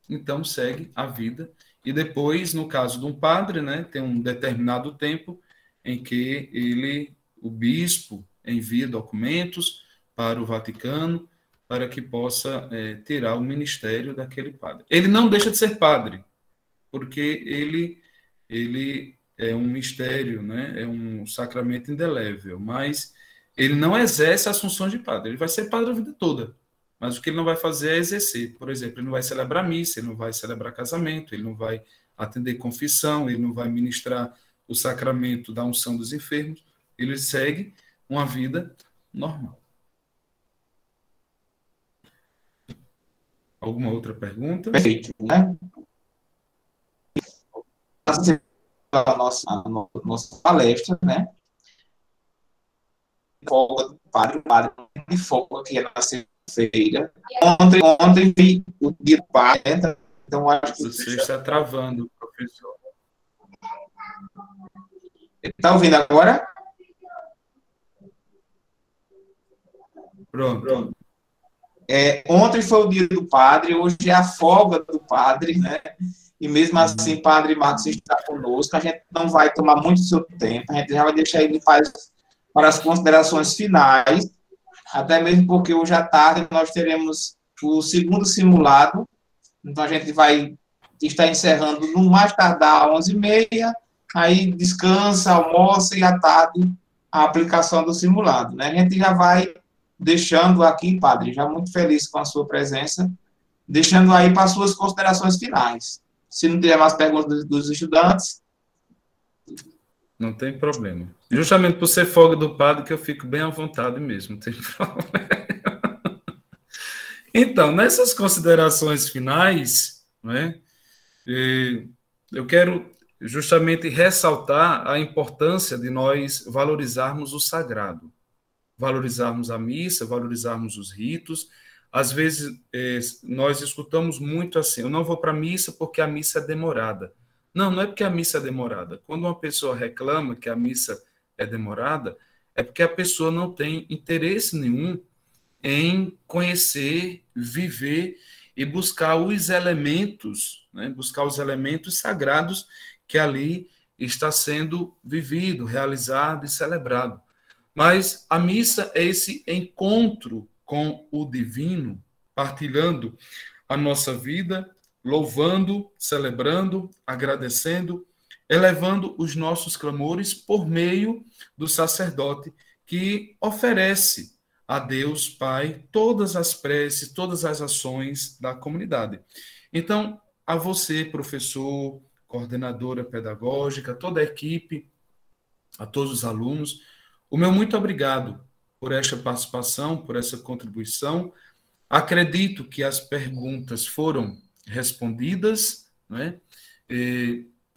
então segue a vida. E depois, no caso de um padre, né, tem um determinado tempo em que o bispo, envia documentos para o Vaticano para que possa tirar o ministério daquele padre. Ele não deixa de ser padre, porque ele é um mistério, né? É um sacramento indelével, mas ele não exerce as funções de padre. Ele vai ser padre a vida toda, mas o que ele não vai fazer é exercer. Por exemplo, ele não vai celebrar missa, ele não vai celebrar casamento, ele não vai atender confissão, ele não vai ministrar o sacramento da unção dos enfermos. Ele segue uma vida normal. Alguma outra pergunta? Perfeito, né? A nossa palestra, né? Folga do padre, o padre de folga aqui na segunda-feira. Ontem vi o dia do padre, né? Então acho que você está travando, professor. Está ouvindo agora? Pronto. Ontem foi o dia do padre, hoje é a folga do padre, né? E mesmo assim, Padre Marcos está conosco. A gente não vai tomar muito do seu tempo, a gente já vai deixar ele para as considerações finais, até mesmo porque hoje à tarde nós teremos o segundo simulado, então a gente vai estar encerrando no mais tardar às 11h30, aí descansa, almoça e à tarde a aplicação do simulado, né? A gente já vai deixando aqui, padre, já muito feliz com a sua presença, deixando aí para as suas considerações finais. Se não tiver mais perguntas dos estudantes. Não tem problema. Justamente por ser folga do padre que eu fico bem à vontade mesmo, não tem problema. Então, nessas considerações finais, né, eu quero justamente ressaltar a importância de nós valorizarmos o sagrado, valorizarmos a missa, valorizarmos os ritos. Às vezes, nós escutamos muito assim, eu não vou para a missa porque a missa é demorada. Não, não é porque a missa é demorada. Quando uma pessoa reclama que a missa é demorada, é porque a pessoa não tem interesse nenhum em conhecer, viver e buscar os elementos, né? Buscar os elementos sagrados que ali está sendo vivido, realizado e celebrado. Mas a missa é esse encontro com o divino, partilhando a nossa vida, louvando, celebrando, agradecendo, elevando os nossos clamores por meio do sacerdote que oferece a Deus Pai todas as preces, todas as ações da comunidade. Então, a você, professor, coordenadora pedagógica, toda a equipe, a todos os alunos, o meu muito obrigado por esta participação, por essa contribuição. Acredito que as perguntas foram respondidas, né?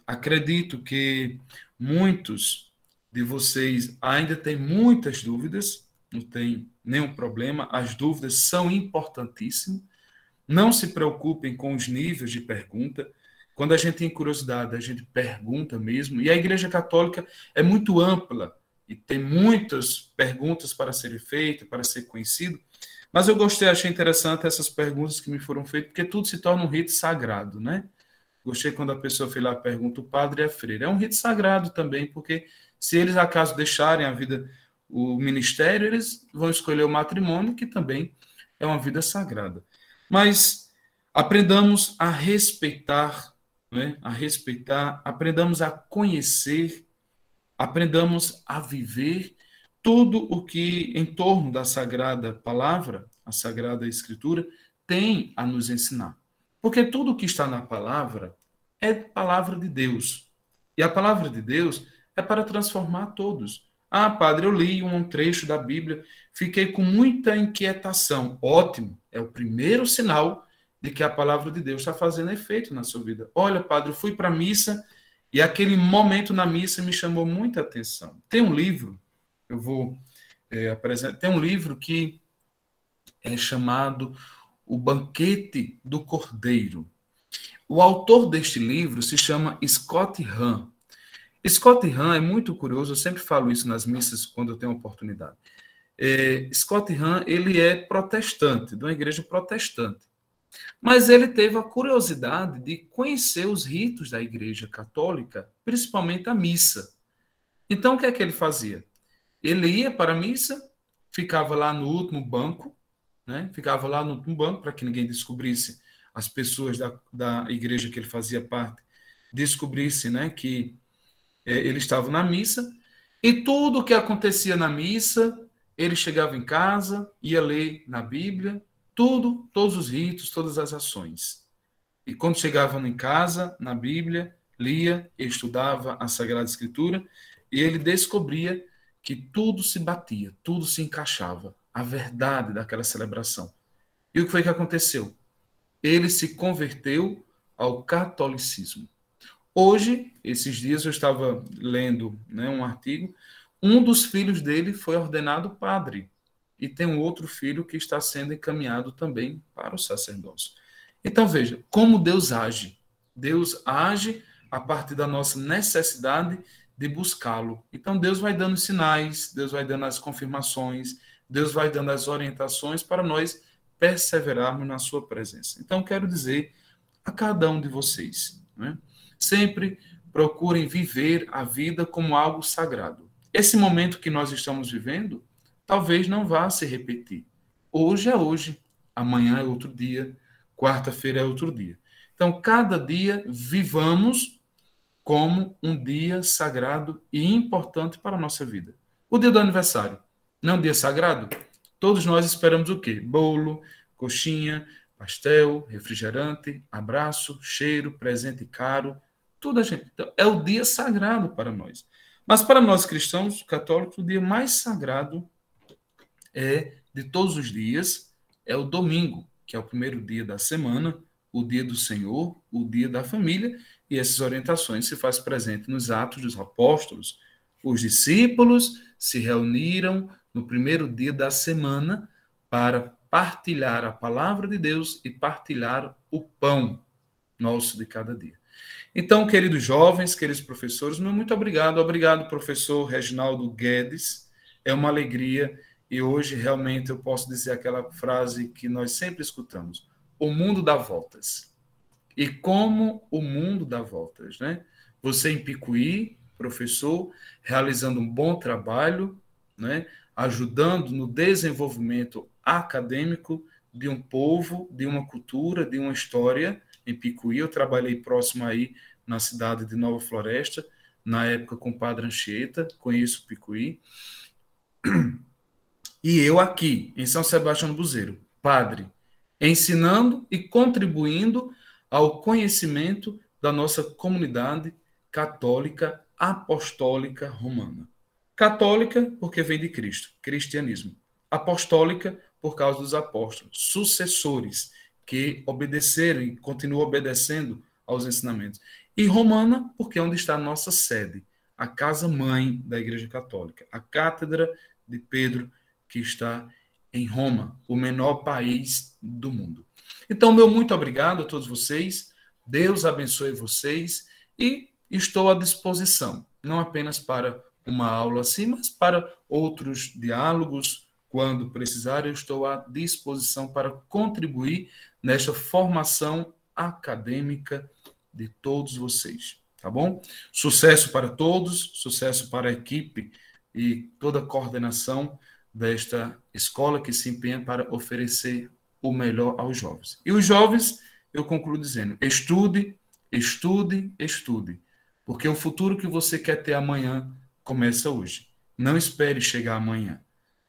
Acredito que muitos de vocês ainda têm muitas dúvidas, não tem nenhum problema, as dúvidas são importantíssimas. Não se preocupem com os níveis de pergunta. Quando a gente tem curiosidade, a gente pergunta mesmo. E a Igreja Católica é muito ampla e tem muitas perguntas para serem feitas, para ser conhecido. Mas eu achei interessante essas perguntas que me foram feitas, porque tudo se torna um rito sagrado, né? Gostei quando a pessoa foi lá e pergunta, o padre e a freira. É um rito sagrado também, porque se eles, acaso, deixarem a vida, o ministério, eles vão escolher o matrimônio, que também é uma vida sagrada. Mas aprendamos a respeitar, né? A respeitar, aprendamos a conhecer, aprendamos a viver tudo o que em torno da Sagrada Palavra, a Sagrada Escritura, tem a nos ensinar. Porque tudo o que está na palavra é palavra de Deus. E a palavra de Deus é para transformar todos. Ah, padre, eu li um trecho da Bíblia, fiquei com muita inquietação. Ótimo, é o primeiro sinal de que a palavra de Deus está fazendo efeito na sua vida. Olha, padre, eu fui para a missa E aquele momento na missa me chamou muita atenção. Tem um livro, eu vou apresentar, tem um livro que é chamado O Banquete do Cordeiro. O autor deste livro se chama Scott Hahn. Scott Hahn é muito curioso, eu sempre falo isso nas missas quando eu tenho oportunidade. Scott Hahn, ele é protestante, de uma igreja protestante. Mas ele teve a curiosidade de conhecer os ritos da igreja católica, principalmente a missa. Então, o que é que ele fazia? Ele ia para a missa, ficava lá no último banco, né? Ficava lá no último banco para que ninguém descobrisse, as pessoas da igreja que ele fazia parte, descobrissem, né, que ele estava na missa, e tudo o que acontecia na missa, ele chegava em casa, ia ler na Bíblia, tudo, todos os ritos, todas as ações. E quando chegavam em casa, na Bíblia, lia, estudava a Sagrada Escritura, e ele descobria que tudo se batia, tudo se encaixava, a verdade daquela celebração. E o que foi que aconteceu? Ele se converteu ao catolicismo. Hoje, esses dias, eu estava lendo, né, um artigo, um dos filhos dele foi ordenado padre, e tem um outro filho que está sendo encaminhado também para o sacerdócio. Então, veja, como Deus age. Deus age a partir da nossa necessidade de buscá-lo. Então, Deus vai dando sinais, Deus vai dando as confirmações, Deus vai dando as orientações para nós perseverarmos na sua presença. Então, quero dizer a cada um de vocês, né? Sempre procurem viver a vida como algo sagrado. Esse momento que nós estamos vivendo, talvez não vá se repetir. Hoje é hoje, amanhã é outro dia, quarta-feira é outro dia. Então, cada dia vivamos como um dia sagrado e importante para a nossa vida. O dia do aniversário, não é um dia sagrado? Todos nós esperamos o quê? Bolo, coxinha, pastel, refrigerante, abraço, cheiro, presente caro, tudo a gente. Então, é o dia sagrado para nós. Mas para nós cristãos católicos, o dia mais sagrado de todos os dias é o domingo, que é o primeiro dia da semana, o dia do Senhor, o dia da família, e essas orientações se faz presente nos Atos dos Apóstolos. Os discípulos se reuniram no primeiro dia da semana para partilhar a palavra de Deus e partilhar o pão nosso de cada dia. Então, queridos jovens, queridos professores, muito obrigado. Obrigado, professor Reginaldo Guedes. É uma alegria e hoje realmente eu posso dizer aquela frase que nós sempre escutamos: o mundo dá voltas. E como o mundo dá voltas, né? Você em Picuí, professor, realizando um bom trabalho, né? Ajudando no desenvolvimento acadêmico de um povo, de uma cultura, de uma história. Em Picuí, eu trabalhei próximo aí na cidade de Nova Floresta, na época com o Padre Anchieta, conheço Picuí. E eu aqui, em São Sebastião do Buzeiro, padre, ensinando e contribuindo ao conhecimento da nossa comunidade católica apostólica romana. Católica, porque vem de Cristo, cristianismo. Apostólica, por causa dos apóstolos, sucessores, que obedeceram e continuam obedecendo aos ensinamentos. E romana, porque é onde está a nossa sede, a casa-mãe da Igreja Católica, a Cátedra de Pedro, que está em Roma, o menor país do mundo. Então, meu muito obrigado a todos vocês, Deus abençoe vocês e estou à disposição, não apenas para uma aula assim, mas para outros diálogos, quando precisar, eu estou à disposição para contribuir nesta formação acadêmica de todos vocês, tá bom? Sucesso para todos, sucesso para a equipe e toda a coordenação desta escola que se empenha para oferecer o melhor aos jovens. E os jovens, eu concluo dizendo, estude, estude, estude, porque o futuro que você quer ter amanhã começa hoje. Não espere chegar amanhã.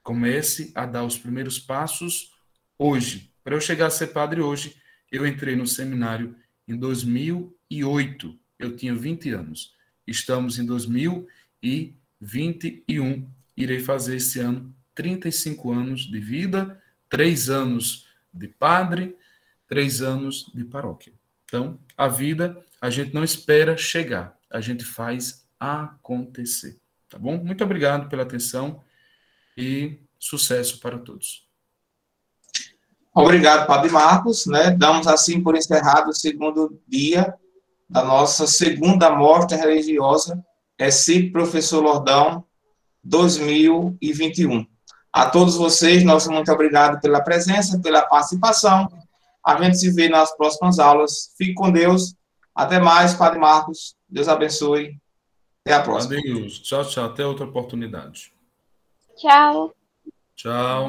Comece a dar os primeiros passos hoje. Para eu chegar a ser padre hoje, eu entrei no seminário em 2008. Eu tinha 20 anos. Estamos em 2021. Irei fazer esse ano 35 anos de vida, 3 anos de padre, 3 anos de paróquia. Então, a vida, a gente não espera chegar. a gente faz acontecer. Tá bom? Muito obrigado pela atenção e sucesso para todos. Obrigado, Padre Marcos, né? Damos assim por encerrado o segundo dia da nossa segunda mostra religiosa, ECIP Professor Lordão 2021. A todos vocês, nosso muito obrigado pela presença, pela participação. A gente se vê nas próximas aulas. Fique com Deus. Até mais, Padre Marcos. Deus abençoe. Até a próxima. Adeus. Tchau, tchau. Até outra oportunidade. Tchau. Tchau.